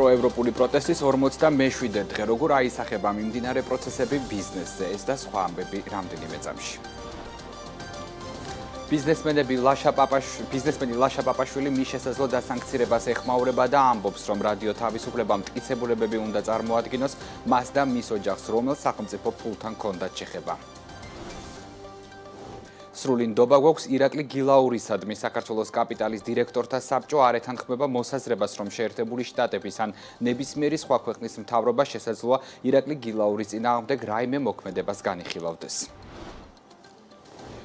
პროევროპული პროტესტის 47 დღე, როგორ აისახება მიმდინარე პროცესები ბიზნესზე, ეს და სხვა ამბები რამდენიმე წამში. ბიზნესმენი ლაშა პაპაშვილი მის შესაძლო დასანქცირებას ეხმაურება და ამბობს, რომ რადიო თავისუფლება მტკიცებულებები უნდა წარმოადგინოს მას და მის ოჯახს, რომელს სახელმწიფო ფულთან ჰქონდათ შეხება. სრული ნდობა გვაქვს ირაკლი გილაურისადმი, საქართველოს კაპიტალის დირექტორთა საბჭო არ ეთანხმება მოსაზრებას, რომ შეერთებული შტატების ან ნებისმიერი სხვა ქვეყნის მთავრობა შესაძლოა ირაკლი გილაურის წინააღმდეგ რაიმე მოქმედებას განიხილავდეს.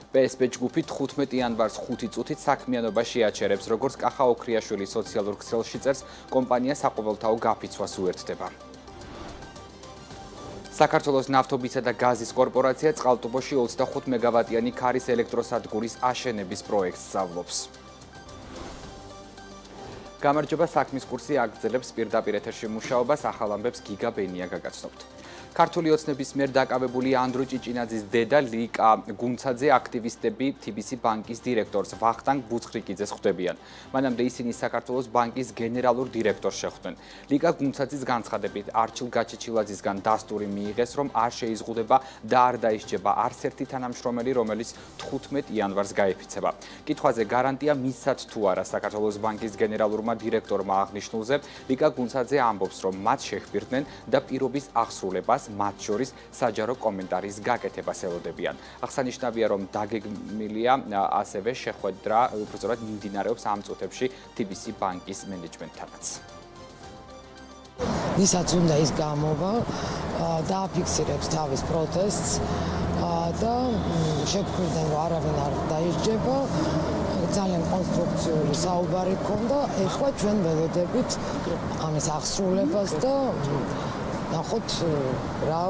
PSP ჯგუფი 15 იანვარს 5 წუთით საქმიანობა შეაჩერებს, როგორც კახა ოქრიაშვილის სოციალურ ქსელში წერს, კომპანია საყოველთაო გაფიცვას უერთდება. საქართველოს ნავთობისა და გაზის კორპორაცია წყალტუბოში 25 მეგავატიანი ქარის ელექტროსადგურის აშენების პროექტს სწავლობს. გამარჯობა, საქმის კურსი აგრძელებს პირდაპირ ეთერში მუშაობას, ახალ ამბებს გიგა ბენია გაგაცნობთ. ქართული ოცნების მიერ დაკავებული ანდრო ჭიჭინაძის დედა ლიკა გუნცაძე აქტივისტები TBC ბანკის დირექტორს ვახტანგ ბუცხრიკიძეს ხვდებიან. მანამდე ისინი საქართველოს ბანკის გენერალურ დირექტორს შეხვდნენ. ლიკა გუნცაძის განცხადებით არჩილ გაჩეჩილაძისგან დასტური მიიღეს, რომ არ შეიზღუდება და არ დაისჯება არც ერთი თანამშრომელი, რომელიც 15 იანვარს გაეფიცება. კითხვაზე გარანტია მისცათ თუ არა საქართველოს ბანკის გენერალურმა დირექტორმა აღნიშნულზე, ლიკა გუნცაძე ამბობს, რომ მათ შეჰპირდნენ და პირობის აღსრულებას მათ შორის საჯარო კომენტარის გაკეთებას ელოდებიან. აღსანიშნავია, რომ დაგეგმილია ასევე შეხვედრა უბრალოდ მიმდინარეობს ამ წუთებში TBC ბანკის მენეჯმენტთანაც. ვისაც უნდა ის გამოვა დააფიქსირებს თავის პროტესტს და შეგვიძლია რომ არავინ არ დაისჯება. ძალიან კონსტრუქციული საუბარი ჰქონდა. ეხლა ჩვენ ველოდებით ამის აღსრულებას და ნახოთ რა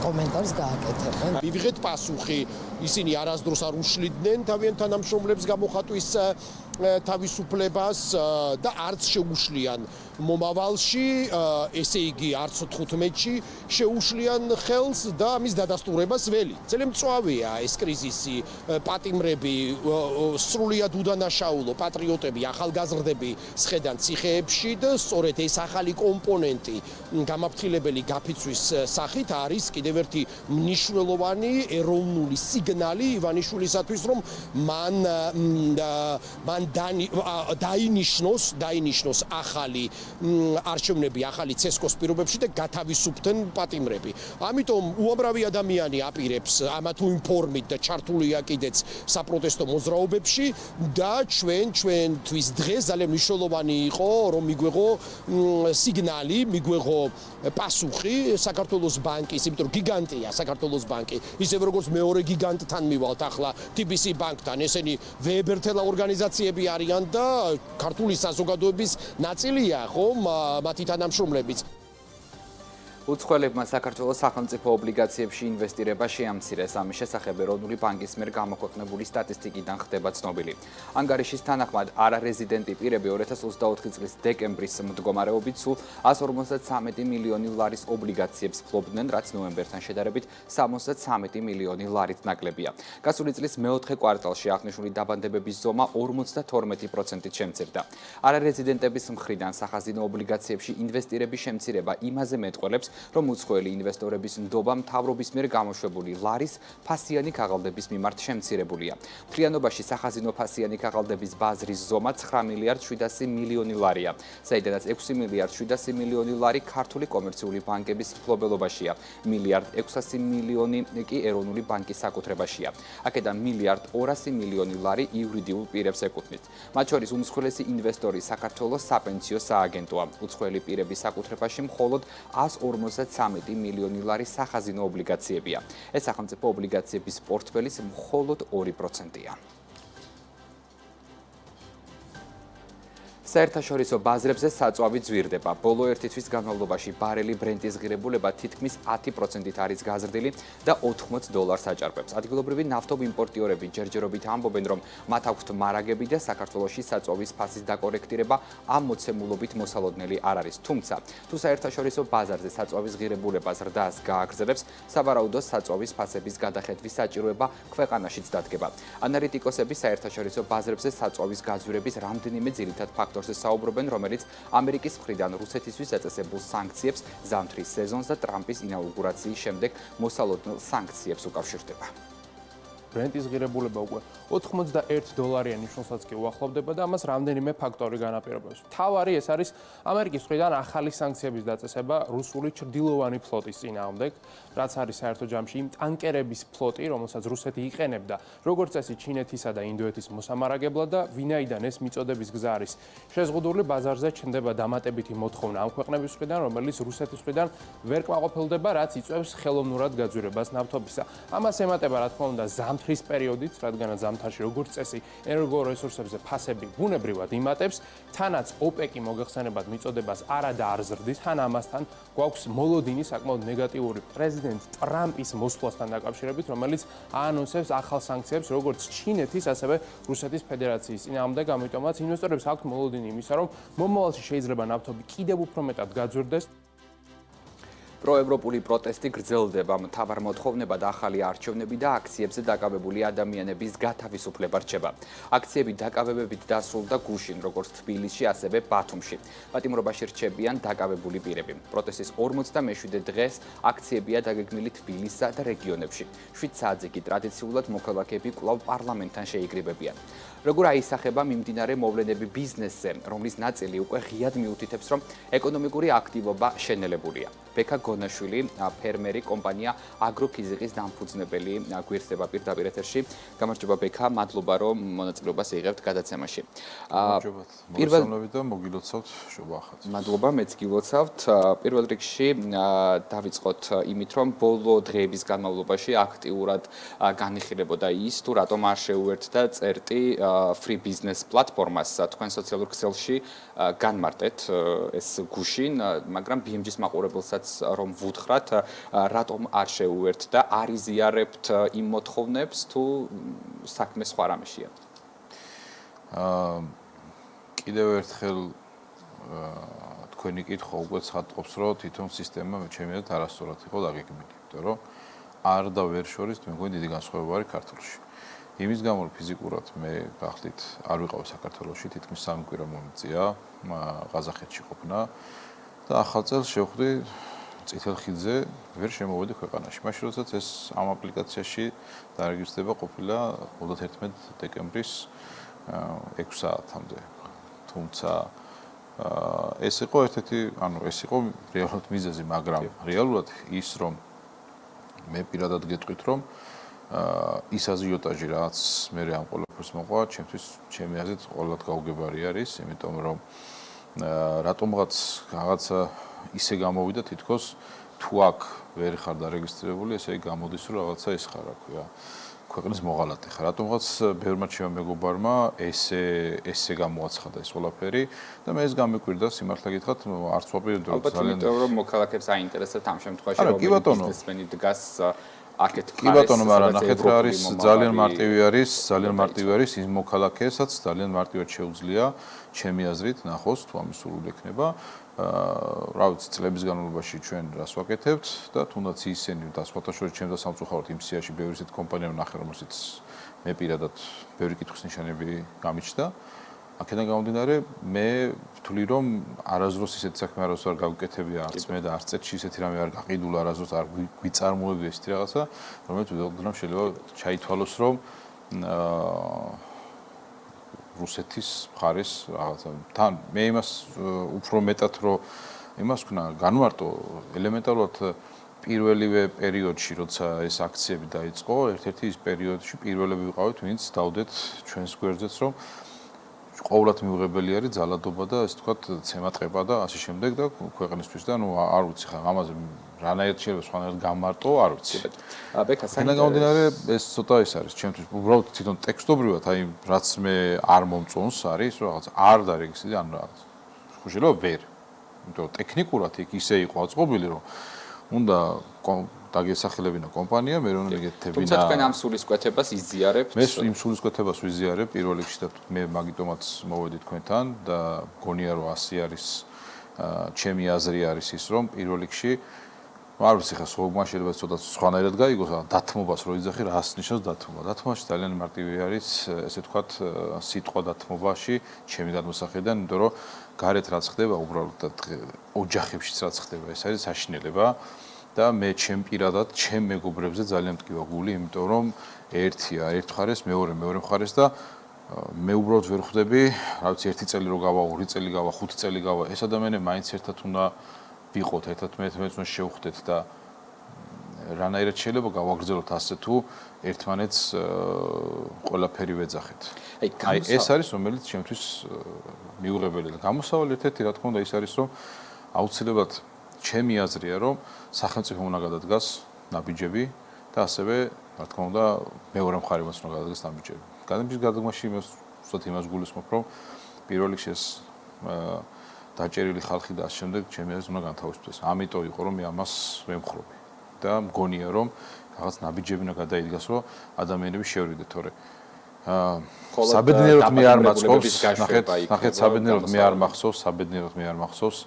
კომენტარს გააკეთებენ. მივიღეთ პასუხი, ისინი არასდროს არ უშლიდნენ თავიანთ თანამშრომლებს გამოხატვის თავისუფლებას და არც შეუშლიან მომავალში, ესე იგი არც 15-ში შეუშლიან ხელს და ამის დადასტურებას ველი. ძალიან მწვავეა ეს კრიზისი, პატიმრები, სრულიად უდანაშაულო პატრიოტები, ახალგაზრდები სხედან ციხეებში და სწორედ ეს ახალი კომპონენტი გამაფრთხილებელი გაფიცვის სახით არის კიდევ ერთი მნიშვნელოვანი ეროვნული სიგნალი ივანიშვილისათვის, რომ მან დაინიშნოს ახალი არჩევნები, ახალი ცესკოს პირობებში და გათავისუფლდნენ პატიმრები. ამიტომ უამრავი ადამიანი აპირებს ამა თუ იმ ფორმით და ჩართულია კიდეც საპროტესტო მოძრაობებში და ჩვენთვის დღეს ძალიან მნიშვნელოვანი იყო, რომ მიგვეღო სიგნალი, მიგვეღო პასუხი საქართველოს ბანკის, იმიტომ რომ გიგანტია საქართველოს ბანკი, ისევ როგორც მეორე გიგანტთან მივალთ ახლა TBC ბანკთან, ესენი ვეებერთელა ორგანიზაციები არიან და ქართული საზოგადოების ნაწილია, ხომ, მათი თანამშრომლებიც. უცხოელებმა საქართველოს სახელმწიფო ობლიგაციებში ინვესტირება შეამცირეს. ამის შესახებ ეროვნული ბანკის მიერ გამოქვეყნებული სტატისტიკიდან ხდება ცნობილი. ანგარიშის თანახმად არარეზიდენტი პირები 2024 წლის დეკემბრის მდგომარეობით სულ 153 მილიონი ლარის ობლიგაციებს ფლობდნენ, რაც ნოემბერთან შედარებით 73 მილიონი ლარით ნაკლებია. გასული წლის მეოთხე კვარტალში აღნიშნული დაბანდებების ზომა 52%-ით შემცირდა. არარეზიდენტების მხრიდან სახაზინო ობლიგაციებში ინვესტირების შემცირება იმაზე მეტყველებს, რომ უცხოელი ინვესტორების ნდობა მთავრობის მიერ გამოშვებული ლარის ფასიანი ქაღალდების მიმართ შემცირებულია. მთლიანობაში სახაზინო ფასიანი ქაღალდების ბაზრის ზომა 9 მილიარდ 700 მილიონი ლარია, საიდანაც 6 მილიარდ 700 მილიონი ლარი ქართული კომერციული ბანკების მფლობელობაშია, მილიარდ 600 მილიონი კი ეროვნული ბანკის საკუთრებაშია. აქედან მილიარდ 200 მილიონი ლარი იურიდიულ პირებს ეკუთვნის. მათ შორის უმსხვილესი ინვესტორი საქართველოს საპენსიო სააგენტოა. უცხოელი პირების საკუთრებაში მხოლოდ 153 მილიონი ლარის სახაზინო ობლიგაციებია. ეს სახელმწიფო ობლიგაციების პორტფელის მხოლოდ 2%-ია. საერთაშორისო ბაზრებზე საწვავი ძვირდება. ბოლო ერთი თვის განმავლობაში ბარელი ბრენტის ღირებულება თითქმის 10%-ით არის გაზრდილი და $80 აჭარბებს. ადგილობრივი ნავთობიმპორტიორები ჯერჯერობით ამბობენ, რომ მათ აქვთ მარაგები და საქართველოში საწვავის ფასის დაკორექტირება ამ მოცემულობით მოსალოდნელი არ არის. თუმცა, თუ საერთაშორისო ბაზარზე საწვავის ღირებულება ზრდას გააგრძელებს, სავარაუდოდ საწვავის ფასების გადახედვის საჭიროება ქვეყანაშიც დადგება. ანალიტიკოსები საერთაშორისო ბაზრებზე საწვავის გაძვირების რამდენიმე ძირითად ფაქტორს სექტორზე საუბრობენ, რომელიც ამერიკის მხრიდან რუსეთისთვის აწესებულ სანქციებს, ზამთრის სეზონს და ტრამპის ინაუგურაციის შემდეგ მოსალოდნელ სანქციებს უკავშირდება. ბრენტის ღირებულება უკვე $81 ნიშნულსაც კი უახლოვდება და ამას რამდენიმე ფაქტორი განაპირობებს. მთავარი ეს არის ამერიკის მხრიდან ახალი სანქციების დაწესება რუსული ჩრდილოვანი ფლოტის წინააღმდეგ, რაც არის საერთო ჯამში იმ ტანკერების ფლოტი, რომელსაც რუსეთი იყენებდა როგორც წესი ჩინეთისა და ინდოეთის მოსამარაგებლად და ვინაიდან ეს მიწოდების გზა არის შეზღუდული, ბაზარზე ჩნდება დამატებითი მოთხოვნა ამ ქვეყნების მხრიდან, რომელიც რუსეთის მხრიდან ვერ კმაყოფილდება, რაც იწვევს ხელოვნურად გაძვირებას ნავთობისა. ამას ემატება, რა თქმა უნდა, ზამთრის პერიოდით, რადგანაც ზამთარში როგორც წესი ენერგორესურსებზე ფასები ბუნებრივად იმატებს, თანაც ოპეკი მოგეხსენებათ მიწოდებას არა და არ ზრდის, თან ამასთან გვაქვს მოლოდინი საკმაოდ ნეგატიური პრეზიდენტ ტრამპის მოსვლასთან დაკავშირებით, რომელიც აანონსებს ახალ სანქციებს როგორც ჩინეთის, ასევე რუსეთის ფედერაციის წინააღმდეგ, ამიტომაც ინვესტორებს აქვთ მოლოდინი იმისა, რომ მომავალში შეიძლება ნავთობი კიდევ უფრო მეტად გაძვირდეს. პროევროპული პროტესტი გრძელდება, მთავარ მოთხოვნებად ახალი არჩევნები და აქციებზე დაკავებული ადამიანების გათავისუფლება რჩება. აქციები დაკავებებით დასრულდა გუშინ, როგორც თბილისში, ასევე ბათუმში. პატიმრობაში რჩებიან დაკავებული პირები. პროტესტის 47 დღეს აქციებია დაგეგმილი თბილისსა და რეგიონებში. 7 საათზე კი ტრადიციულად მოქალაქეები კვლავ პარლამენტთან შეიკრიბებიან. როგორ აისახება მიმდინარე მოვლენები ბიზნესზე, რომლის ნაწილი უკვე ღიად მიუთითებს, რომ ეკონომიკური აქტივობა შენელებულია. ბექა გონაშვილი, ფერმერი, კომპანია აგროფიზიკის დამფუძნებელი გვერდება პირდაპირ ეთერში. გამარჯობა ბექა, მადლობა რომ მონაწილეობას იღებთ გადაცემაში. მოგესალმებით და მოგილოცავთ შობახად. მადლობა, მეც გილოცავთ. პირველ რიგში დავიწყოთ იმით, რომ ბოლო დღეების განმავლობაში აქტიურად განიხილებოდა ის, თუ რატომ არ შეუერთდა წერტი free business პლატფორმას თქვენ სოციალურ ქსელში განმარტეთ ეს გუშინ, მაგრამ BMG-ს მაყურებელსაც რომ ვუთხრათ, რატომ არ შეუერთდა, არ იზიარებთ იმ მოთხოვნებს თუ საქმე სხვა რამეშია? კიდევ ერთხელ თქვენი კითხვა უკვე ცხადყოფს, რომ თვითონ სისტემა ჩემიათ არასწორად იყო დაგეგმილი, იმიტომ რომ არ და ვერ შორის მე მგონი დიდი განსხვავება არის ქართულში. იმის გამო რომ ფიზიკურად მე გახლით არ ვიყავი საქართველოში, თითქმის 3 კვირა მომიწია ყაზახეთში ყოფნა და ახალ წელს შევხვდი წითელ ხიდზე, ვერ შემოვედი ქვეყანაში. მაშინ როდესაც ეს ამ აპლიკაციაში დარეგისტრება ყოფილა 31 დეკემბრის 6 საათამდე. თუმცა ეს იყო ერთ-ერთი, ეს იყო რეალურად მიზეზი, მაგრამ რეალურად ის რომ მე პირადად გეტყვით რომ ის აზიოტაჟი რაც მე ამ ყველაფერს მოყვა, ჩემი აზრით ყოველად გაუგებარი არის, იმიტომ რომ რატომღაც რაღაცა ისე გამოვიდა თითქოს თუ აქ ვერ ხარ დარეგისტრირებული, ესე იგი გამოდის რომ რაღაცა ის ხარ, რა ქვია, ქვეყნის მოღალატე ხარ. რატომღაც ბევრმა ჩემმა მეგობარმა ესე გამოაცხადა ეს ყველაფერი და მე ეს გამიკვირდა სიმართლე გითხრათ, არც ვაპირებდი რომ ძალიან იმიტომ რომ მოქალაქეებს აინტერესებთ ამ შემთხვევაში რომ ბიზნესმენი დგას აქეთ კი ბატონო, მაგრამ ნახეთ რა არის, ძალიან მარტივი არის ის მოქალაქესაც ძალიან მარტივად შეუძლია ჩემი აზრით ნახოს თუ ამის სრული ექნება. რა ვიცი, წლების განმავლობაში ჩვენ რას ვაკეთებთ და თუნდაც ისინი და სხვათა შორის ჩემ და სამწუხაროდ იმ სიაში ბევრი ისეთ კომპანია ვნახე, რომელსაც მე პირადად ბევრი კითხვის ნიშანები გამიჩნდა. აქედან გამომდინარე, მე ვთვლი რომ არასდროს ისეთი საქმე არასდროს არ გავუკეთებია არც მე და არც წეთში ისეთი რამე არ გაყიდულა, არასდროს არ გვიწარმოებია ესეთი რაღაცა, რომელიც ვიდეოდ რომ შეიძლება ჩაითვალოს რომ რუსეთის მხარეს რაღაცა. თან მე იმას უფრო მეტად რომ იმას ვქნა, განმარტო ელემენტარულად პირველივე პერიოდში, როცა ეს აქციები დაიწყო, ერთ-ერთი ის პერიოდში პირველები ვიყავით, ვინც დავდეთ ჩვენს გვერდზეც რომ ყოველად მიუღებელი არის ძალადობა და ასე ვთქვათ, ცემატყება და ასე შემდეგ და ქვეყნისთვის და ნუ არ ვიცი ხა ამაზე რანაირად შეიძლება სხვანაირად გამარტო, არ ვიცი. ბექა, საერთოდ გამომდინარე, ეს ცოტა ის არის ჩემთვის, უბრალოდ თვითონ ტექსტობრივად, აი რაც მე არ მომწონს არის, რომ რაღაც არ დარეგისტრირდა ან რაღაც. შეიძლება ვერ. იმიტომ რომ ტექნიკურად იქ ისე იყო აწყობილი, რომ უნდა დაგესახელებინა კომპანია, მე რომ მიგეთებინა. თუმცა თქვენ ამ სულისკვეთებას იზიარებთ? მე იმ სულისკვეთებას ვიზიარებ პირველ რიგში და მე მაგიტომაც მოვედი თქვენთან და მგონია რომ 100 არის ჩემი აზრი არის ის რომ პირველ რიგში არ ვიცი ხა სულ შეიძლება ცოტა სხვანაირად გაიგოს, დათმობას რო იძახი, რას ნიშნავს დათმობა? დათმობაში ძალიან მარტივი არის, ესე ვთქვათ, სიტყვა დათმობაში, ჩემი გადმოსახედიდან, იმიტომ რომ გარეთ რაც ხდება, უბრალოდ ოჯახებშიც რაც ხდება, ეს არის საშინელება და მე ჩემ პირადად, ჩემ მეგობრებზე ძალიან მტკივა გული, იმიტომ რომ ერთია, ერთ მხარეს, მეორე მხარეს და მე უბრალოდ ვერ ხვდები, რა ვიცი, 1 წელი რო გავა, 2 წელი გავა, 5 წელი გავა, ეს ადამიანები მაინც ერთად უნდა ვიყოთ, ერთად მე შევხვდეთ და რანაირად შეიძლება გავაგრძელოთ ასე თუ ერთმანეთს ყველაფერი ვეძახეთ. აი ეს არის რომელიც ჩემთვის მიუღებელი და გამოსავალი ერთ-ერთი რა თქმა უნდა ის არის რომ აუცილებლად ჩემი აზრია რომ სახელმწიფო უნდა გადადგას ნაბიჯები და ასევე რა თქმა უნდა მეორე მხარემაც უნდა გადადგას ნაბიჯები. გადამჯის გადადგმაში უბრალოდ იმას გულისხმობ რომ პირველ რიგში ეს დაჭერილი ხალხი და ამ შემდეგ ჩემი აზრით უნდა განთავისუფლდეს. ამიტომ იყო რომ მე ამას ვემხრობი და მგონია რომ რაღაც ნაბიჯები უნდა გადაიდგას რომ ადამიანები შევრიდეთ, თორე საბედნიეროდ მე არ მახსოვს, ნახეთ საბედნიეროდ მე არ მახსოვს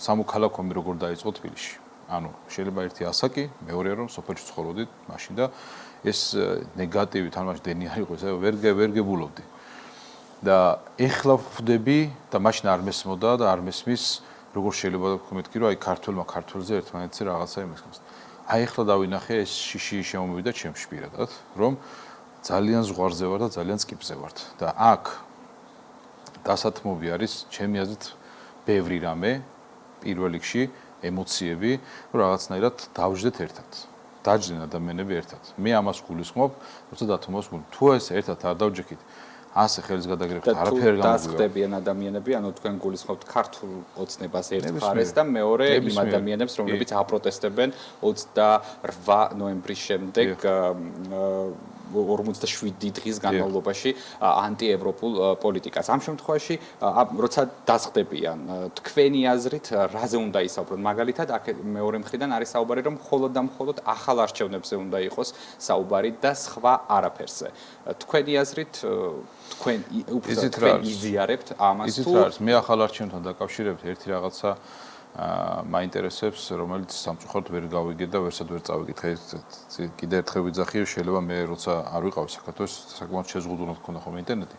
სამოქალაქო ომი როგორ დაიწყო თბილისში. ანუ შეიძლება ერთი ასაკი, მეორეა რომ სოფელში ცხოვრობდით მაშინ და ეს ნეგატივი თამაში დენია იყო, ესე ვერ გებულობდი. და ეხლა ვხვდები და მაშინ არ მესმოდა და არ მესმის როგორ შეიძლება მეთქი რომ აი ქართველმა ქართველზე ერთმანეთზე რაღაცა იმესმის. აი ეხლა დავინახე ეს შიში შემომივიდა ჩემში პირადად რომ ძალიან ზღვარზე ვარ და ძალიან სკიპზე ვარ და აქ დასათმობი არის ჩემი აზრით ბევრი რამე პირველ რიგში ემოციები რომ რაღაცნაირად დავждეთ ერთად. დაждენ ადამიანები ერთად. მე ამას გულისხმობ, როცა დათმობს გული. თუ ეს ერთად არ დავჯექით ასე ხელს გადაგრებთ არაფერი არ გამოვიდა. დასხდებიან ადამიანები, ანუ თქვენ გულისხმობთ ქართულ ოცნებას ერთ მხარეს და მეორე იმ ადამიანებს, რომლებიც აპროტესტებენ 28 ნოემბრის შემდეგ 47 დღის განმავლობაში ანტიევროპულ პოლიტიკას. ამ შემთხვევაში, როცა დასხდებიან, თქვენი აზრით, რაზე უნდა ისაუბროთ? მაგალითად, აქ მეორე მხრიდან არის საუბარი, რომ მხოლოდ და მხოლოდ ახალ არჩევნებზე უნდა იყოს საუბარი და სხვა არაფერზე. თქვენი აზრით, თქვენ იზიარებთ ამას თუ? ისიც არის, მე ახალ არჩევნთან დაკავშირებით ერთი რაღაცა მაინტერესებს, რომელიც სამწუხაროდ ვერ გავიგე და ვერსად ვერ წავიკითხე. კიდე ერთხელ ვიძახი, შეიძლება მე როცა არ ვიყავი საქართველოს, საკმაოდ შეზღუდულად მქონდა ხოლმე ინტერნეტი.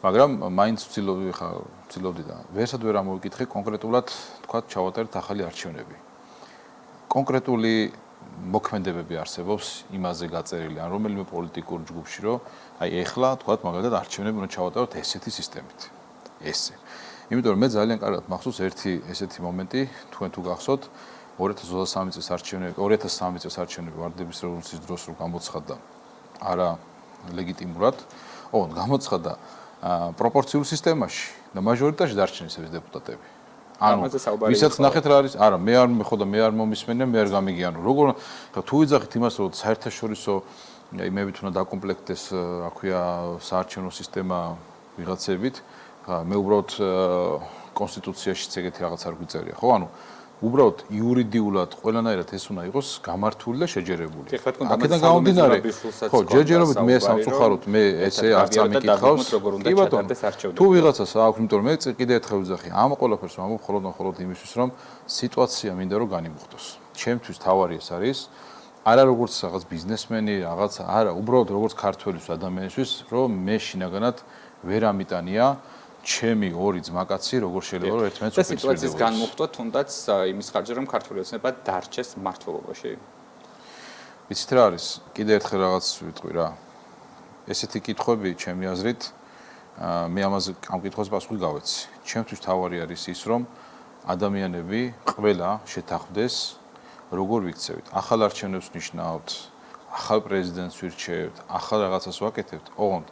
მაგრამ მაინც ვცდილობდი და ვერსად ვერ ამოვიკითხე კონკრეტულად, თქვა, ჩავატარეთ ახალი არჩევნები. კონკრეტული მოქმედებები არსებობს იმაზე გაწერილი ან რომელიმე პოლიტიკურ ჯგუფში, რომ აი ეხლა, თქვა, მაგალითად არჩევნები უნდა ჩავატაროთ ესეთი სისტემით. ესე. იმიტომ რომ მე ძალიან კარგად მახსოვს ერთი ესეთი მომენტი, თქვენ თუ გახსოვთ 2023 წლის არჩევნები ვარდების რევოლუციის დროს რომ გამოცხადდა არა ლეგიტიმურად, ოღონდ გამოცხადდა პროპორციულ სისტემაში და მაჟორიტარში დარჩნენ ეს დეპუტატები. ანუ ვისაც ნახეთ რა არის, არა, მე არ მეხო და მე არ მომისმენია, მე არ გამიგიანო. როგორ თუ ვიძახით იმას, რომ საერთაშორისო იმებით უნდა დაკომპლექტდეს, რა ქვია, საარჩევნო სისტემა ვიღაცებით, მე უბრალოდ კონსტიტუციაშიც ეგეთი რაღაც არ გვიწერია, ხო? ანუ უბრალოდ იურიდიულად ყველანაირად ეს უნდა იყოს გამართული და შეჯერებული. აქედან გამომდინარე, ხო, ჯერჯერობით მე სამწუხაროდ მე ესე არ წამიკითხავს. კი ბატონო, თუ ვიღაცას აქვს, იმიტომ რომ მე კიდე ერთხელ ვიძახი, ამ ყველაფერს ვამბობ მხოლოდ იმისთვის, რომ სიტუაცია მინდა რომ განიმუხტოს. ჩემთვის თავარი ეს არის, არა როგორც რაღაც ბიზნესმენი, რაღაც, არა, უბრალოდ როგორც ქართველის ადამიანისთვის, რომ მე შინაგანად ვერ ამიტანია ჩემი ორი ძმაკაცი როგორ შეიძლება რომ ერთმანეთს უპირისპირდეს. სიტუაციის განმუხტვა თუნდაც იმის ხარჯზე რომ ქართული ოცნება დარჩეს მმართველობაში. ვიცით რა არის? კიდე ერთხელ რაღაც ვიტყვი რა. ესეთი კითხვები ჩემი აზრით მე ამაზე ამ კითხვას პასუხი გავეცი. ჩემთვის თავარი არის ის რომ ადამიანები ყველა შეთანხმდეს როგორ ვიქცევით. ახალ არჩევნებს ნიშნავთ, ახალ პრეზიდენტს ვირჩევთ, ახალ რაღაცას ვაკეთებთ, ოღონდ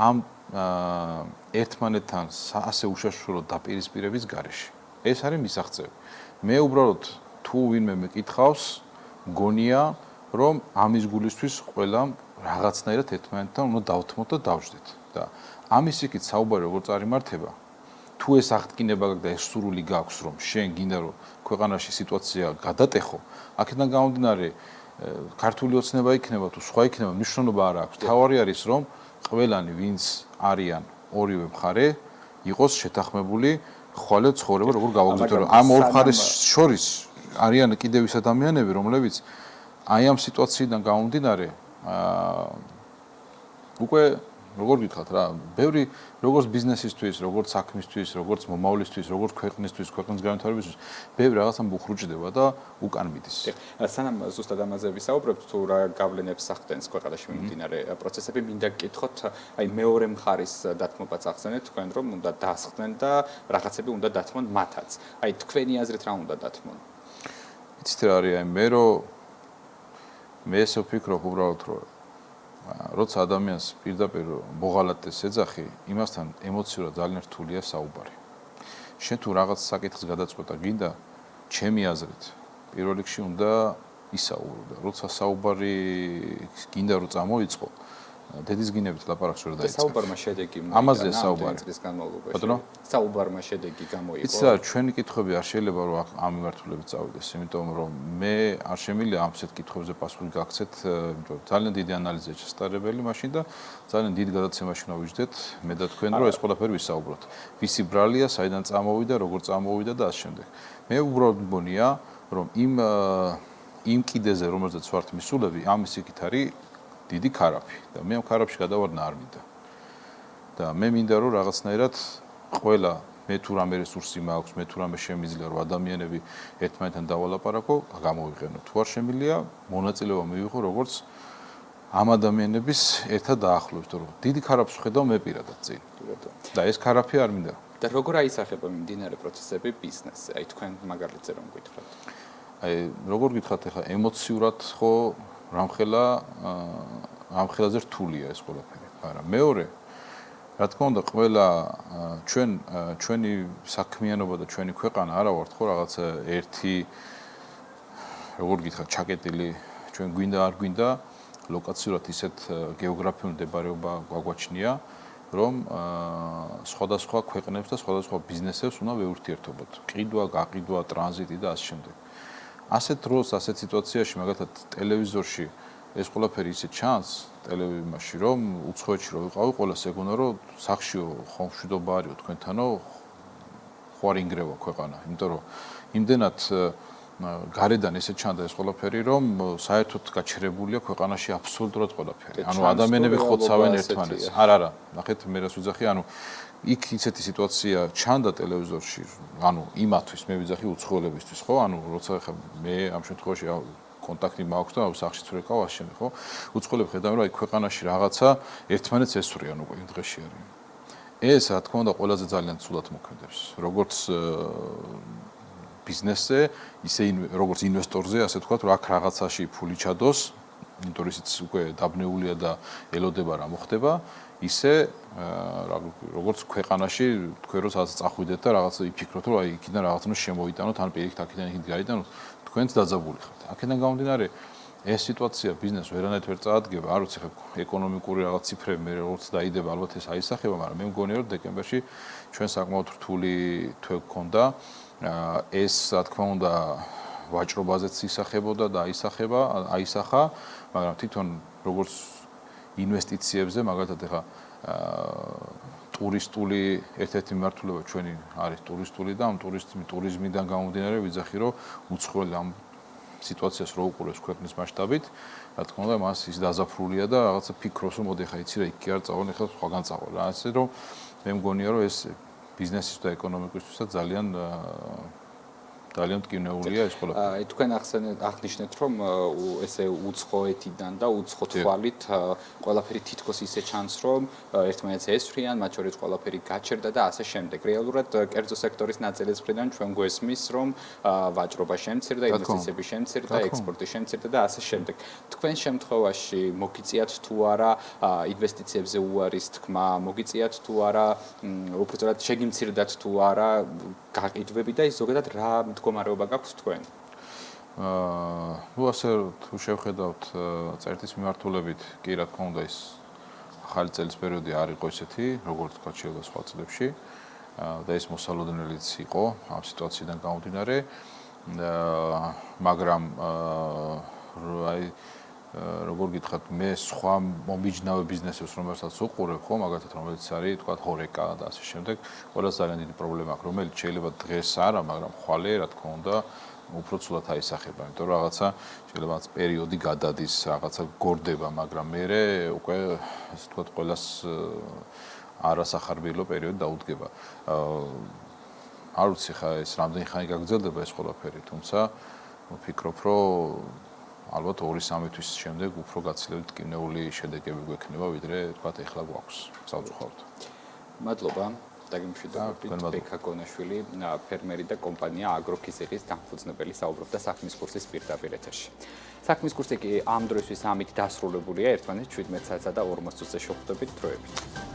ამ ერთმანეთთან ასე უშაშურო დაპირისპირების გარეშე. ეს არის მისაღწევი. მე უბრალოდ თუ ვინმე მეკითხავს, მგონია, რომ ამის გულისთვის ყველამ რაღაცნაირად ერთმანეთთან უნდა დავთმოთ და დავждეთ. და ამის იქით საუბარი როგორ წარიმართება, თუ ეს აღტკინება გაქვს და ეს სურვილი გაქვს, რომ შენ გინდა რომ ქვეყანაში სიტუაცია გადატეხო, აქედან გამომდინარე ქართული ოცნება იქნება თუ სხვა იქნება, მნიშვნელობა არ აქვს. თავარი არის რომ ყველანი ვინც არიან ორივე მხარე იყოს შეთანხმებული ხვალე ცხოვრება როგორ გავაგზავნოთ, რომ ამ ორ მხარეს შორის არიან კიდევ ის ადამიანები, რომლებიც აი ამ სიტუაციიდან გამომდინარე უკვე როგორ გითხრათ რა, ბევრი როგორც ბიზნესისთვის, როგორც საქმისთვის, როგორც მომავლისთვის, როგორც ქვეყნისთვის, ქვეყნის განვითარებისთვის, ბევრი რაღაცა მუხრუჭდება და უკან მიდის. სანამ ზუსტად ამაზე ვისაუბრებთ, თუ რა გავლენებს ახდენს ქვეყანაში მიმდინარე პროცესები, მინდა გკითხოთ, აი მეორე მხარის დათმობაც ახსენეთ, თქვენ რომ უნდა დასხდნენ და რაღაცები უნდა დათმონ მათაც. აი თქვენი აზრით რა უნდა დათმონ? იცით რა არის, აი მე ესე ვფიქრობ უბრალოდ რომ როცა ადამიანს პირდაპირ მოღალატეს ეძახი, იმასთან ემოციურად ძალიან რთულია საუბარი. შენ თუ რაღაც საკითხის გადაწყვეტა გინდა, ჩემი აზრით, პირველ რიგში უნდა ისაუბრო და როცა საუბარი გინდა რომ წამოიწყო, დედისგინებით ლაპარაკს ვერ დაიწყო. საუბარმა შედეგი ამაზე საუბარი. წლის განმავლობაში. ბატონო? საუბარმა შედეგი გამოიყო. იცი რა, ჩვენი კითხვები არ შეიძლება რომ ამ მიმართულებით წავიდეს, იმიტომ რომ მე არ შემიძლია ამ ასეთ კითხვებზე პასუხი გაქცეთ, იმიტომ რომ ძალიან დიდი ანალიზია შესაძლებელი მაშინ და ძალიან დიდ გადაცემაში უნდა ვიждეთ მე და თქვენ რომ ეს ყველაფერი ვისაუბროთ. ვისი ბრალია, საიდან წამოვიდა, როგორ წამოვიდა და ასე შემდეგ. მე უბრალოდ მგონია, რომ იმ კიდეზე, რომელზეც ვართ მისულები, ამის იქით არის დიდი ქარაფი და მე ამ ქარაფში გადავარდნა არ მინდა. და მე მინდა რომ რაღაცნაირად ყველა მე თუ რამე რესურსი მაქვს, მე თუ რამე შემიძლია რომ ადამიანები ერთმანეთთან დავალაპარაკო, გამოვიყენო. თუ არ შემიძლია, მონაწილეობა მივიღო როგორც ამ ადამიანების ერთად დაახლოებით, რომ დიდი ქარაფს ვხედავ მე პირადად წინ. და ეს ქარაფი არ მინდა. და როგორ აისახება მიმდინარე პროცესები ბიზნესზე? აი თქვენ მაგალითზე რომ გითხრათ. აი როგორ გითხრათ ახლა ემოციურად ხო რამხელაზე რთულია ეს ყველაფერი. მაგრამ მეორე რა თქმა უნდა ყველა ჩვენი საქმიანობა და ჩვენი ქვეყანა არა ვართ ხო რაღაცა ერთი როგორ გითხრათ ჩაკეტილი ჩვენ გვინდა არ გვინდა ლოკაციურად ისეთ გეოგრაფიული მდებარეობა გვაგვაჩნია რომ სხვადასხვა ქვეყნებს და სხვადასხვა ბიზნესებს უნდა ვეურთიერთობოთ. ყიდვა, გაყიდვა, ტრანზიტი და ასე შემდეგ. ასეთ დროს, ასეთ სიტუაციაში მაგალითად ტელევიზორში ეს ყველაფერი ისე ჩანს ტელევიზიაში რომ უცხოეთში რომ ვიყავი ყველა სეგუნა რომ სახშიო ხომ მშვიდობა არისო თქვენთანო ხო არ ინგრევა ქვეყანა იმიტომ რომ იმდენად გარედან ესე ჩანდა ეს ყველაფერი რომ საერთოდ გაჩერებულია ქვეყანაში აბსოლუტურად ყველაფერი ანუ ადამიანები ხოცავენ ერთმანეთს არა ნახეთ მე რას ვიძახი ანუ იქ ისეთი სიტუაცია ჩანდა ტელევიზორში ანუ იმათვის მე ვიძახი უცხოელებისთვის ხო ანუ როცა ხა მე ამ შემთხვევაში კონტაქტი მაქვს და სახშიც ვერკავ ასე შემდეგ ხო უცხოელები ხედავენ რომ აი ქვეყანაში რაღაცა ერთმანეთს ესვრიან უკვე იმ დღეში არის ეს რა თქმა უნდა ყველაზე ძალიან ცუდად მოქმედებს როგორც ბიზნესზე ისე როგორც ინვესტორზე ასე თქვა რომ აქ რაღაცაში ფული ჩადოს იმიტომ რომ ისიც უკვე დაბნეულია და ელოდება რა მოხდება ისე როგორც ქვეყანაში თქვენ რო სადაც წახვიდეთ და რაღაც იფიქროთ რომ აი იქიდან რაღაცა შემოიტანოთ ან პირიქით აქედან იქით გაიტანოთ თქვენც დაძაბული ხართ. აქედან გამომდინარე ეს სიტუაცია ბიზნესს ვერანაირად ვერ წაადგება, არ ვიცი ხა ეკონომიკური რაღაც ციფრები მე როგორც დაიდება, ალბათ ეს აისახება, მაგრამ მე მგონია რომ დეკემბერში ჩვენ საკმაოდ რთული თვე გქონდა. ეს რა თქმა უნდა ვაჭრობაზეც ისახებოდა და აისახა, მაგრამ თვითონ როგორც ინვესტიციებზე, მაგალითად ეხა ტურისტული ერთ-ერთი მიმართულება ჩვენი არის ტურისტული და ამ ტურიზმიდან გამომდინარე ვიძახი რომ უცხოელი ამ სიტუაციას რო უყურებს ქვეყნის მასშტაბით, რა თქმა უნდა, მას ის დაზაფრულია და რაღაცა ფიქრობს რომ მოდი ხა იცი რა იქ არ წავალ, ხა სხვაგან წავალ. რა ასე რომ მე მგონია რომ ეს ბიზნესის და ეკონომიკისთვისაც ძალიან მტკივნეულია ეს ყველაფერი. აი თქვენ აღნიშნეთ რომ ესე უცხოეთიდან და უცხო თვალით ყველაფერი თითქოს ისე ჩანს რომ ერთმანეთს ესვრიან, მათ შორის ყველაფერი გაჩერდა და ასე შემდეგ. რეალურად კერძო სექტორის ნაწილის მხრიდან ჩვენ გვესმის რომ ვაჭრობა შემცირდა, ინვესტიციები შემცირდა, ექსპორტი შემცირდა და ასე შემდეგ. თქვენ შემთხვევაში მოგიწიათ თუ არა ინვესტიციებზე უარის თქმა, მოგიწიათ თუ არა უბრალოდ შეგიმცირდათ თუ არა გაყიდვები და ის ზოგადად რა მდგომარეობა გაქვთ თქვენ? ნუ ასე თუ შევხედავთ წერტის მიმართულებით, კი რა თქმა უნდა ის ახალი წელს პერიოდი არ იყო ესეთი, როგორც თქვა შეიძლება სხვა წლებში და ეს მოსალოდნელიც იყო ამ სიტუაციიდან გამომდინარე, მაგრამ აი როგორ გითხრათ, მე სხვა მომიჯნავე ბიზნესებს რომელსაც უყურებ, ხო, მაგათაც რომელიც არის, თქვა, ჰორეკა და ასე შემდეგ, ყველას ძალიან დიდი პრობლემა აქვს, რომელიც შეიძლება დღეს არა, მაგრამ ხვალე, რა თქმა უნდა, უფრო ცუდად აისახება, იმიტომ რომ რაღაცა შეიძლება პერიოდი გადადის, რაღაცა გორდება, მაგრამ მე უკვე ასე თქვა, ყველას არასახარბიელო პერიოდი დაუდგება. არ ვიცი ხა ეს რამდენი ხანი გაგრძელდება ეს ყველაფერი, თუმცა ვფიქრობ, რომ ალბათ 2-3 თვის შემდეგ უფრო გაცილებით ტკივნეული შედეგები გვექნება, ვიდრე თქვა ეხლა გვაქვს საუცხოოდ. მადლობა. დაგემშვიდობებით. ბექა კონაშვილი, ფერმერი და კომპანია აგროქიზიყის დამფუძნებელი საუბრობდა საქმის კურსის პირდაპირ ეთერში. საქმის კურსი კი ამ დროისთვის ამით დასრულებულია. ერთმანეთს 17 საათსა და 40 წუთზე შევხვდებით დროებით.